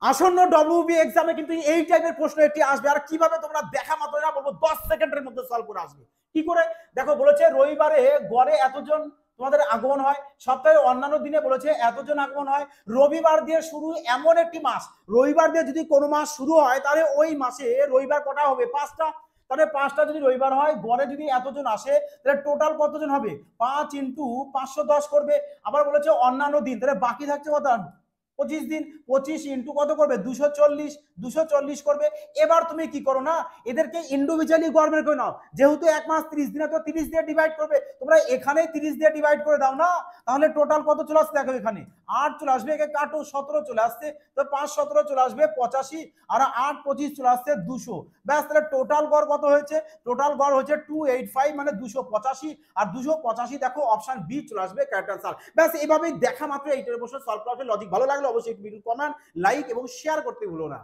আসন্ন ডব্লিউবি এক্সামে কিন্তু এই টাইপের প্রশ্ন একটি আসবে। আর কিভাবে তোমরা দেখা মাত্র না বলবো 10 সেকেন্ডের মধ্যে সলভ করে আসবে। কি করে দেখো, বলেছে রবিবারে গড়ে এতজন তোমাদের আগমন হয়, সপ্তাহে অন্যান্য দিনে বলেছে এতজন আগমন হয়। রবিবার দিয়ে শুরু এমন একটি মাস, রবিবার দিয়ে যদি কোনো মাস শুরু হয় তাহলে ওই মাসে রবিবার কটা হবে? 5টা। তাহলে 5টা যদি রবিবার হয়, গড়ে যদি এতজন আসে, তাহলে টোটাল কতজন হবে? 5 ইন্টু 510 করবে। আবার বলেছে অন্যান্য দিন, তাহলে বাকি থাকছে কত? 25 দিন। 25 ইন্টু কত করবে? 240। 240 করবে। এবার তুমি কি করো না, এদেরকে ইন্ডিভিজুয়ালি গড় বের করে নাও। যেহেতু এক মাস 30 দিনে, তো 30 দিয়ে ডিভাইড করবে। তোমরা এখানে 30 দিয়ে ডিভাইড করে দাও না, তাহলে টোটাল কত চলে আসছে দেখো, এখানে 8 চলে আসবে। একে কাটো, 17 চলে আসছে। তো 5 17 চলে আসবে 85, আর 8 25 চলে আসছে 200। ব্যাস, তাহলে টোটাল গড় কত হয়েছে? টোটাল গড় হচ্ছে 285, মানে 285। আর 285 দেখো অপশন বি চলে আসবে, কারেক্ট আনসার। ব্যাস, এভাবেই দেখা মাত্র এইটার বসে সলভ করা। লজিক ভালো লাগলে অবশ্যই ভিডিও কমেন্ট, লাইক এবং শেয়ার করতে ভুলো না।